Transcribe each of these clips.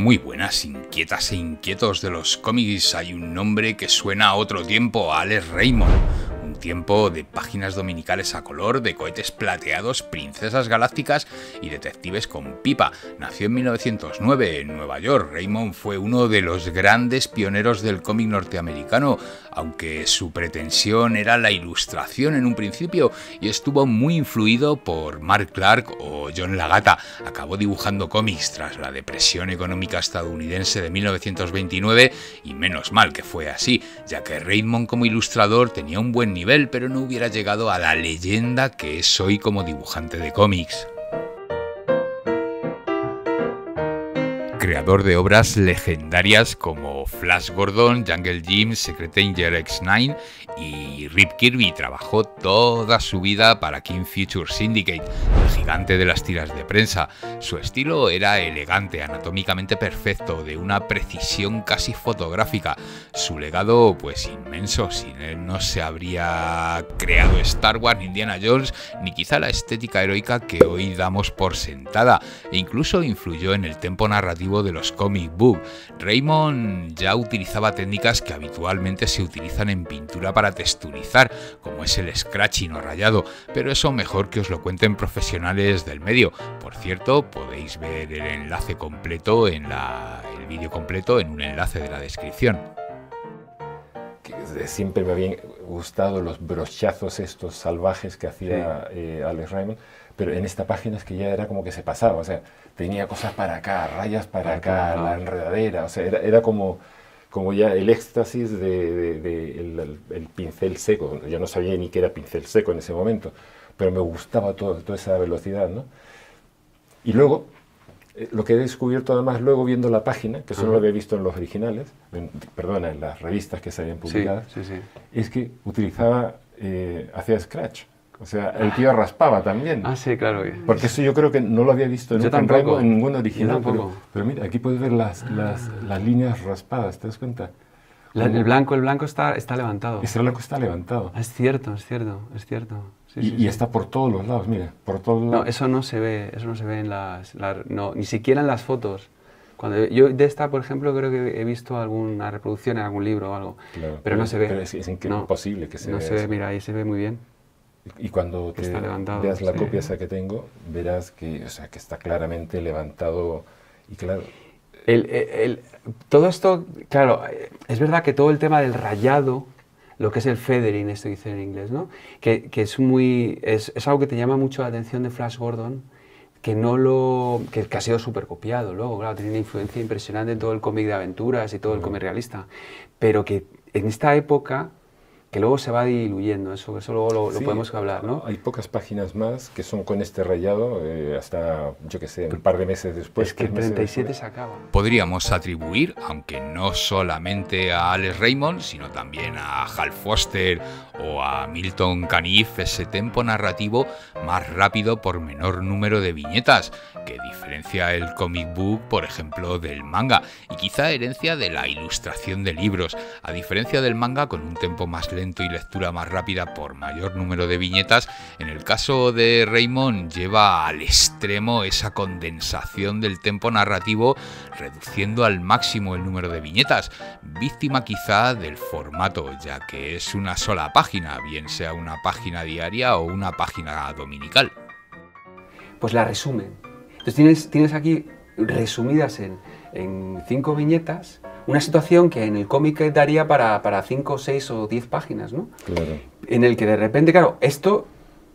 Muy buenas, inquietas e inquietos de los cómics. Hay un nombre que suena a otro tiempo, a Alex Raymond. Un tiempo de páginas dominicales a color, de cohetes plateados, princesas galácticas y detectives con pipa. Nació en 1909 en Nueva York. Raymond fue uno de los grandes pioneros del cómic norteamericano, aunque su pretensión era la ilustración en un principio, y estuvo muy influido por Mark Clark o John Lagata. Acabó dibujando cómics tras la depresión económica estadounidense de 1929, y menos mal que fue así, ya que Raymond como ilustrador tenía un buen nivel, pero no hubiera llegado a la leyenda que es hoy como dibujante de cómics. Creador de obras legendarias como Flash Gordon, Jungle Jim, Secret Danger X9 y Rip Kirby, trabajó toda su vida para King Features Syndicate, el gigante de las tiras de prensa. Su estilo era elegante, anatómicamente perfecto, de una precisión casi fotográfica. Su legado, pues inmenso. Sin él no se habría creado Star Wars, ni Indiana Jones, ni quizá la estética heroica que hoy damos por sentada, e incluso influyó en el tempo narrativo de los comic book. Raymond ya utilizaba técnicas que habitualmente se utilizan en pintura para texturizar, como es el scratching o rayado, pero eso mejor que os lo cuenten profesionales del medio. Por cierto, podéis ver el enlace completo el vídeo completo en un enlace de la descripción. Siempre me habían gustado los brochazos estos salvajes que hacía Alex Raymond, pero en esta página es que ya era como que se pasaba, o sea, tenía cosas para acá, rayas para acá, la enredadera, o sea, era como ya el éxtasis el pincel seco. Yo no sabía ni qué era pincel seco en ese momento, pero me gustaba toda esa velocidad, ¿no? Y luego, lo que he descubierto además luego viendo la página, que solo lo había visto en los originales, en las revistas que se habían publicado, es que utilizaba, hacía scratch. O sea, el tío raspaba también. Ah, sí, claro. Porque eso yo creo que no lo había visto nunca en ningún original. Pero mira, aquí puedes ver las líneas raspadas, ¿te das cuenta? El blanco está levantado. Ese blanco está levantado. Es cierto, es cierto, es cierto. Sí, y está por todos los lados, mira, por todos lados. No, eso no se ve en ni siquiera en las fotos. Cuando yo de esta, por ejemplo, creo que he visto alguna reproducción en algún libro o algo, claro, pero no se ve. Pero es imposible que se vea. No se ve, mira, ahí se ve muy bien. Y cuando veas la copia esa que tengo, verás que, que está claramente levantado y claro. Todo esto, claro, es verdad que todo el tema del rayado, lo que es el feathering, esto dice en inglés, ¿no? Que es algo que te llama mucho la atención de Flash Gordon, que ha sido súper copiado luego, claro, tiene una influencia impresionante en todo el cómic de aventuras y todo el cómic realista, pero que en esta época, que luego se va diluyendo, eso luego lo podemos hablar, ¿no? Hay pocas páginas más que son con este rayado, hasta, yo qué sé, un par de meses después. Es que el 37 se acaba. Podríamos atribuir, aunque no solamente a Alex Raymond, sino también a Hal Foster o a Milton Caniff, ese tempo narrativo más rápido por menor número de viñetas, que diferencia el comic book, por ejemplo, del manga, y quizá herencia de la ilustración de libros, a diferencia del manga con un tempo más lento y lectura más rápida por mayor número de viñetas. En el caso de Raymond lleva al extremo esa condensación del tempo narrativo, reduciendo al máximo el número de viñetas, víctima quizá del formato, ya que es una sola página, bien sea una página diaria o una página dominical. Pues la resumen. Entonces tienes aquí resumidas en 5 viñetas una situación que en el cómic daría para 5, 6 o 10 páginas, ¿no? Claro. En el que de repente, claro, esto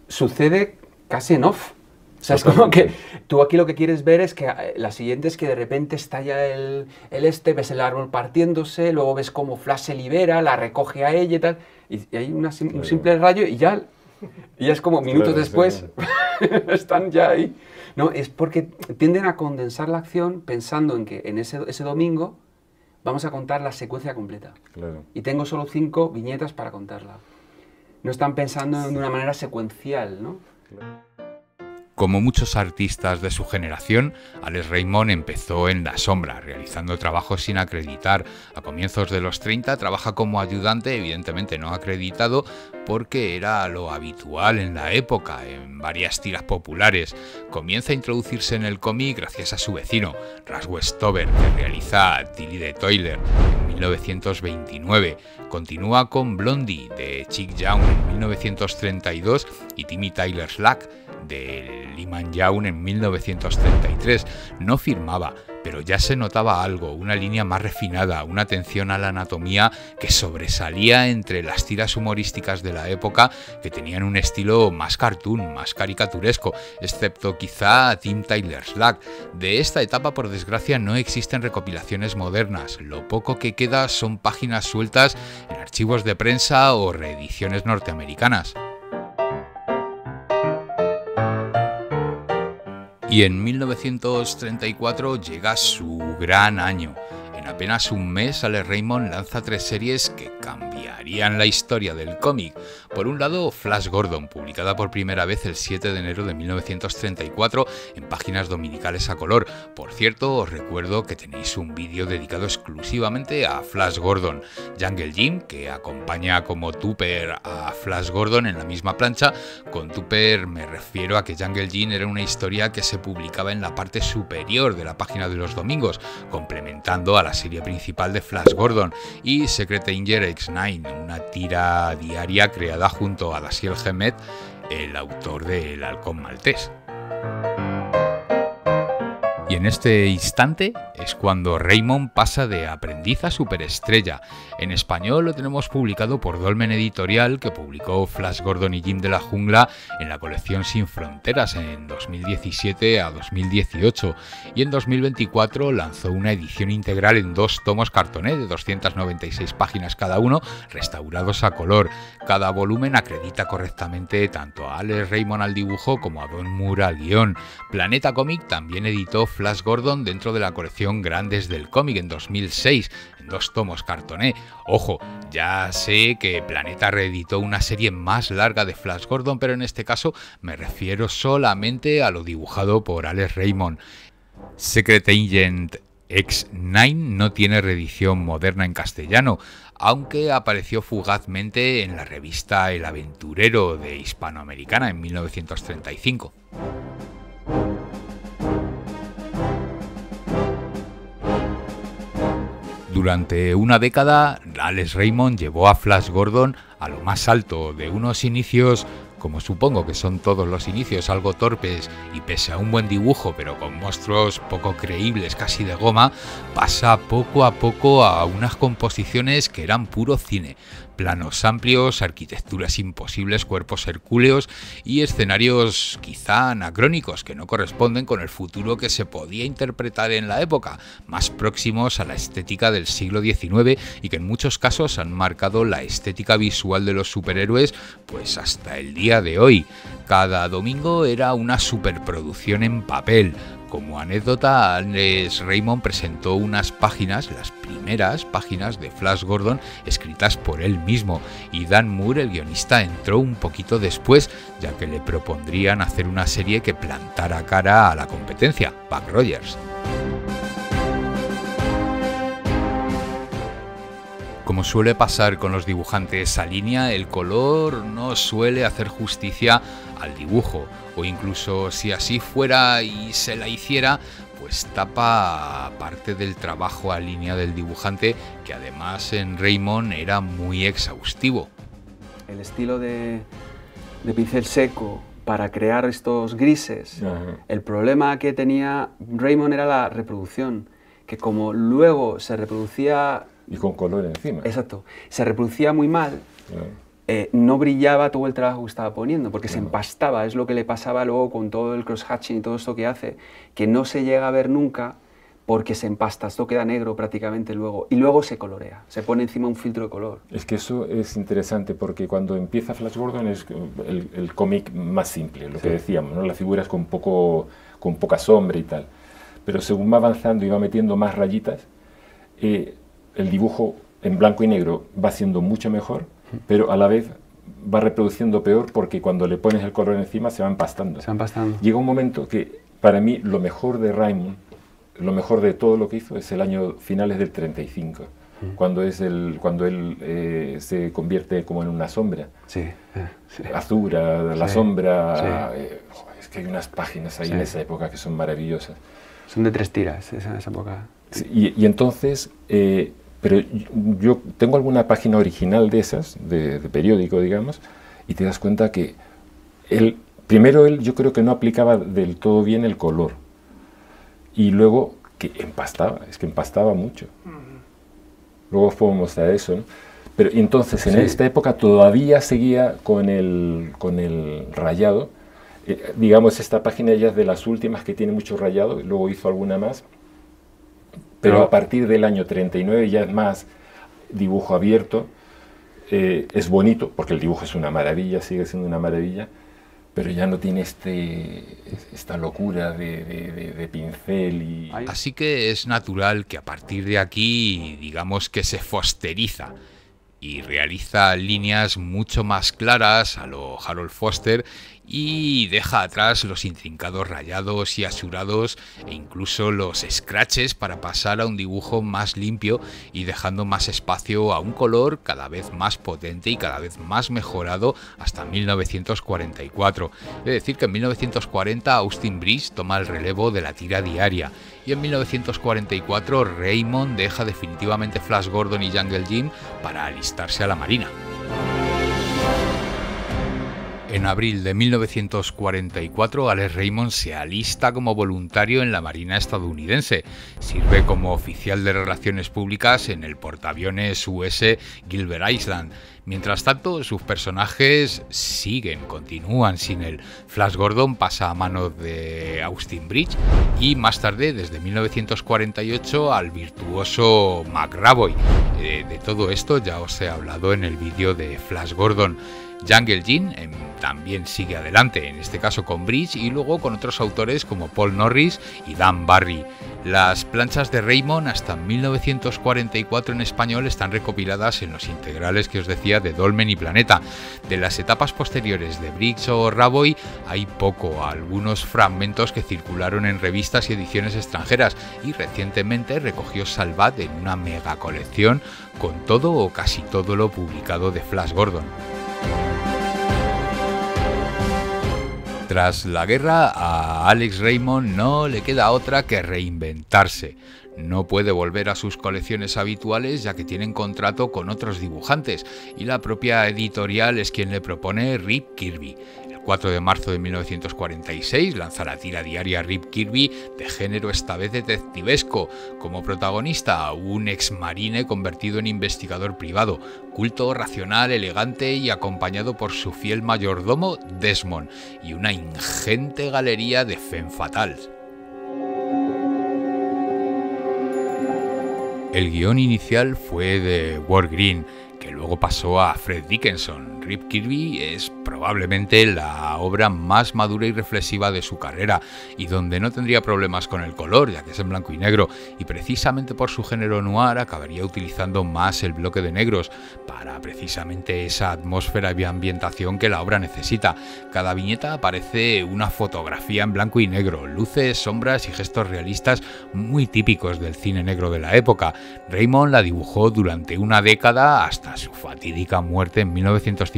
sucede casi en off. O sea, es como que tú aquí lo que quieres ver es que la siguiente es que de repente estalla ves el árbol partiéndose, luego ves cómo Flash se libera, la recoge a ella y tal, y hay un simple rayo y ya es como minutos después están ya ahí. No, es porque tienden a condensar la acción pensando en que en ese domingo vamos a contar la secuencia completa. Claro. Y tengo solo 5 viñetas para contarla. No están pensando de una manera secuencial, ¿no? Claro. Como muchos artistas de su generación, Alex Raymond empezó en la sombra, realizando trabajos sin acreditar. A comienzos de los 30 trabaja como ayudante, evidentemente no acreditado, porque era lo habitual en la época, en varias tiras populares. Comienza a introducirse en el cómic gracias a su vecino, Russ Westover, que realiza Tilly the Toiler en 1929. Continúa con Blondie, de Chick Young en 1932, y Timmy Tyler Slack, de Lyman Young en 1933. No firmaba, pero ya se notaba algo, una línea más refinada, una atención a la anatomía que sobresalía entre las tiras humorísticas de la época, que tenían un estilo más cartoon, más caricaturesco, excepto quizá Tim Tyler Slack. De esta etapa, por desgracia, no existen recopilaciones modernas. Lo poco que queda son páginas sueltas en archivos de prensa o reediciones norteamericanas. Y en 1934 llega su gran año. En apenas un mes, Alex Raymond lanza 3 series que cambiarían la historia del cómic. Por un lado, Flash Gordon, publicada por primera vez el 7 de enero de 1934 en páginas dominicales a color. Por cierto, os recuerdo que tenéis un vídeo dedicado exclusivamente a Flash Gordon. Jungle Jim, que acompaña como Tupper a Flash Gordon en la misma plancha. Con Tupper me refiero a que Jungle Jim era una historia que se publicaba en la parte superior de la página de los domingos, complementando a la serie principal de Flash Gordon, y Secret Danger X9, una tira diaria creada junto a Dashiell Hammett, el autor de El halcón maltés. Y en este instante es cuando Raymond pasa de aprendiz a superestrella. En español lo tenemos publicado por Dolmen Editorial, que publicó Flash Gordon y Jim de la Jungla en la colección Sin Fronteras en 2017 a 2018, y en 2024 lanzó una edición integral en 2 tomos cartoné de 296 páginas cada uno, restaurados a color. Cada volumen acredita correctamente tanto a Alex Raymond al dibujo como a Don Moore al guión. Planeta Comic también editó Flash Gordon dentro de la colección Grandes del Cómic en 2006, en 2 tomos cartoné. Ojo, ya sé que Planeta reeditó una serie más larga de Flash Gordon, pero en este caso me refiero solamente a lo dibujado por Alex Raymond. Secret Agent X9 no tiene reedición moderna en castellano, aunque apareció fugazmente en la revista El Aventurero de Hispanoamericana en 1935. Durante una década, Alex Raymond llevó a Flash Gordon a lo más alto de unos inicios, como supongo que son todos los inicios, algo torpes, y pese a un buen dibujo pero con monstruos poco creíbles, casi de goma, pasa poco a poco a unas composiciones que eran puro cine. Planos amplios, arquitecturas imposibles, cuerpos hercúleos y escenarios quizá anacrónicos que no corresponden con el futuro que se podía interpretar en la época, más próximos a la estética del siglo XIX y que en muchos casos han marcado la estética visual de los superhéroes pues hasta el día de hoy. Cada domingo era una superproducción en papel. Como anécdota, Alex Raymond presentó unas páginas, las primeras páginas de Flash Gordon, escritas por él mismo, y Dan Moore, el guionista, entró un poquito después, ya que le propondrían hacer una serie que plantara cara a la competencia, Buck Rogers. Como suele pasar con los dibujantes a línea, el color no suele hacer justicia al dibujo, o incluso si así fuera y se la hiciera, pues tapa parte del trabajo a línea del dibujante, que además en Raymond era muy exhaustivo. El estilo de pincel seco para crear estos grises, el problema que tenía Raymond era la reproducción, que como luego se reproducía... Y con color encima. Exacto. Se reproducía muy mal, no brillaba todo el trabajo que estaba poniendo, porque se empastaba. Es lo que le pasaba luego con todo el cross-hatching y todo esto que hace, que no se llega a ver nunca porque se empasta, esto queda negro prácticamente luego, y luego se colorea, se pone encima un filtro de color. Es que eso es interesante, porque cuando empieza Flash Gordon es el cómic más simple, lo que decíamos, ¿no? Las figuras con poca sombra y tal. Pero según va avanzando y va metiendo más rayitas, el dibujo en blanco y negro va siendo mucho mejor, pero a la vez va reproduciendo peor porque cuando le pones el color encima se va empastando. Se va empastando. Llega un momento que para mí lo mejor de Raymond, lo mejor de todo lo que hizo es el año finales del 35, cuando él se convierte como en una sombra. Sí. Azura, la sombra. Sí. Es que hay unas páginas ahí en esa época que son maravillosas. Son de 3 tiras esa época. Sí, y entonces, pero yo tengo alguna página original de esas, de periódico, digamos, y te das cuenta que primero él yo creo que no aplicaba del todo bien el color, y luego que empastaba mucho. Luego os puedo mostrar eso, ¿no? Pero entonces en esta época todavía seguía con el rayado. Digamos, esta página ya es de las últimas que tiene mucho rayado, luego hizo alguna más. Pero a partir del año 39 ya es más dibujo abierto. Es bonito, porque el dibujo es una maravilla, sigue siendo una maravilla, pero ya no tiene esta locura de pincel. Así que es natural que a partir de aquí, digamos que se fosteriza y realiza líneas mucho más claras a lo Harold Foster y deja atrás los intrincados rayados y asurados e incluso los scratches para pasar a un dibujo más limpio y dejando más espacio a un color cada vez más potente y cada vez más mejorado hasta 1944. Es decir, que en 1940 Austin Bridge toma el relevo de la tira diaria y en 1944 Raymond deja definitivamente Flash Gordon y Jungle Jim para alistarse a la Marina. En abril de 1944, Alex Raymond se alista como voluntario en la Marina estadounidense. Sirve como oficial de Relaciones Públicas en el portaaviones US Gilbert Island. Mientras tanto, sus personajes continúan sin él. Flash Gordon pasa a manos de Austin Bridge y más tarde, desde 1948, al virtuoso McRavoy. De todo esto ya os he hablado en el vídeo de Flash Gordon. Jungle Jim también sigue adelante, en este caso con Bridge y luego con otros autores como Paul Norris y Dan Barry. Las planchas de Raymond hasta 1944 en español están recopiladas en los integrales que os decía de Dolmen y Planeta. De las etapas posteriores de Briggs o Raboy hay algunos fragmentos que circularon en revistas y ediciones extranjeras y recientemente recogió Salvat en una mega colección con todo o casi todo lo publicado de Flash Gordon. Tras la guerra, a Alex Raymond no le queda otra que reinventarse. No puede volver a sus colecciones habituales ya que tienen contrato con otros dibujantes y la propia editorial es quien le propone Rip Kirby. El 4 de marzo de 1946 lanza la tira diaria Rip Kirby, de género esta vez detectivesco. Como protagonista, un ex-marine convertido en investigador privado, culto, racional, elegante y acompañado por su fiel mayordomo Desmond y una ingente galería de femme fatales. El guión inicial fue de Ward Green, que luego pasó a Fred Dickinson. Rip Kirby es probablemente la obra más madura y reflexiva de su carrera y donde no tendría problemas con el color, ya que es en blanco y negro, y precisamente por su género noir acabaría utilizando más el bloque de negros para precisamente esa atmósfera y ambientación que la obra necesita. Cada viñeta aparece una fotografía en blanco y negro, luces, sombras y gestos realistas muy típicos del cine negro de la época. Raymond la dibujó durante una década hasta su fatídica muerte en 1956.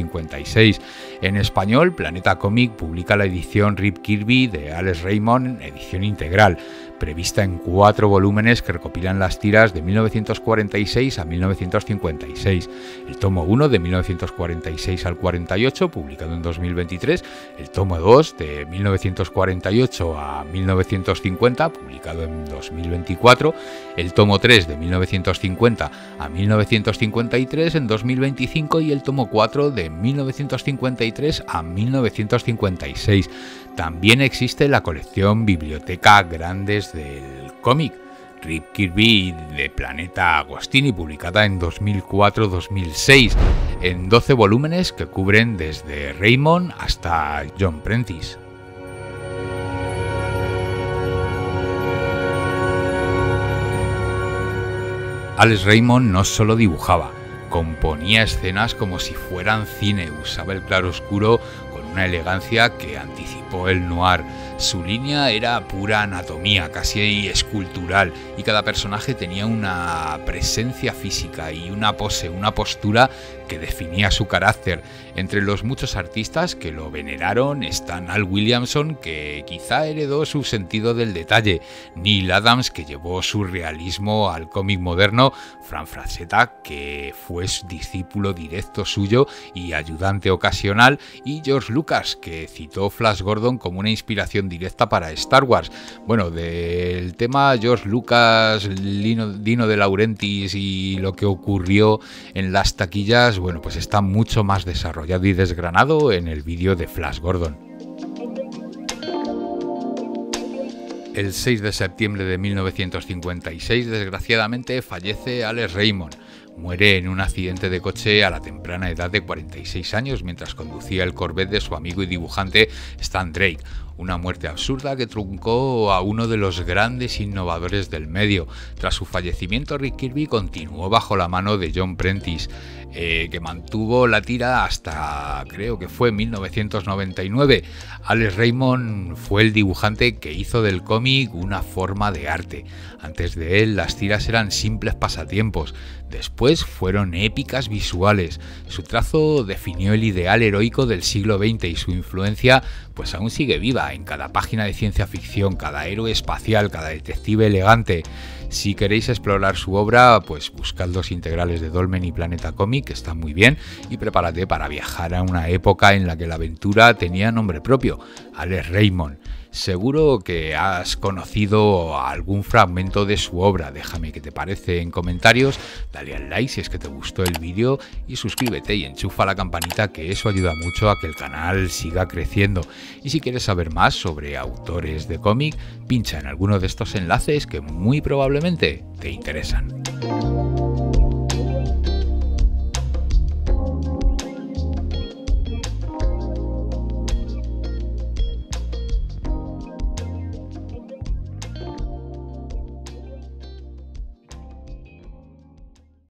En español, Planeta Cómic publica la edición Rip Kirby de Alex Raymond, edición integral, prevista en 4 volúmenes que recopilan las tiras de 1946 a 1956. El tomo 1 de 1946 al 48, publicado en 2023, el tomo 2 de 1948 a 1950, publicado en 2024, el tomo 3 de 1950 a 1953 en 2025 y el tomo 4 de 1953 a 1956. También existe la colección Biblioteca Grandes del cómic, Rip Kirby de Planeta Agostini, publicada en 2004-2006, en 12 volúmenes que cubren desde Raymond hasta John Prentice. Alex Raymond no solo dibujaba, componía escenas como si fueran cine, usaba el claroscuro con una elegancia que anticipó el noir. Su línea era pura anatomía, casi escultural, y cada personaje tenía una presencia física y una pose, una postura que definía su carácter. Entre los muchos artistas que lo veneraron están Al Williamson, que quizá heredó su sentido del detalle, Neil Adams, que llevó su realismo al cómic moderno, Frank Frazetta, que fue discípulo directo suyo y ayudante ocasional, y George Lucas, que citó Flash Gordon como una inspiración directa para Star Wars. Bueno, del tema George Lucas, Dino De Laurentiis y lo que ocurrió en las taquillas, bueno, pues está mucho más desarrollado y desgranado en el vídeo de Flash Gordon. El 6 de septiembre de 1956, desgraciadamente, fallece Alex Raymond. Muere en un accidente de coche a la temprana edad de 46 años mientras conducía el Corvette de su amigo y dibujante Stan Drake. Una muerte absurda que truncó a uno de los grandes innovadores del medio. Tras su fallecimiento, Rick Kirby continuó bajo la mano de John Prentice, que mantuvo la tira hasta, creo que fue 1999. Alex Raymond fue el dibujante que hizo del cómic una forma de arte. Antes de él, las tiras eran simples pasatiempos. Después fueron épicas visuales. Su trazo definió el ideal heroico del siglo XX y su influencia pues aún sigue viva en cada página de ciencia ficción, cada héroe espacial, cada detective elegante. Si queréis explorar su obra, pues buscad los integrales de Dolmen y Planeta Cómic, que están muy bien, y prepárate para viajar a una época en la que la aventura tenía nombre propio, Alex Raymond. Seguro que has conocido algún fragmento de su obra. Déjame qué te parece en comentarios, dale al like si es que te gustó el vídeo y suscríbete y enchufa la campanita, que eso ayuda mucho a que el canal siga creciendo. Y si quieres saber más sobre autores de cómic, pincha en alguno de estos enlaces que muy probablemente te interesan.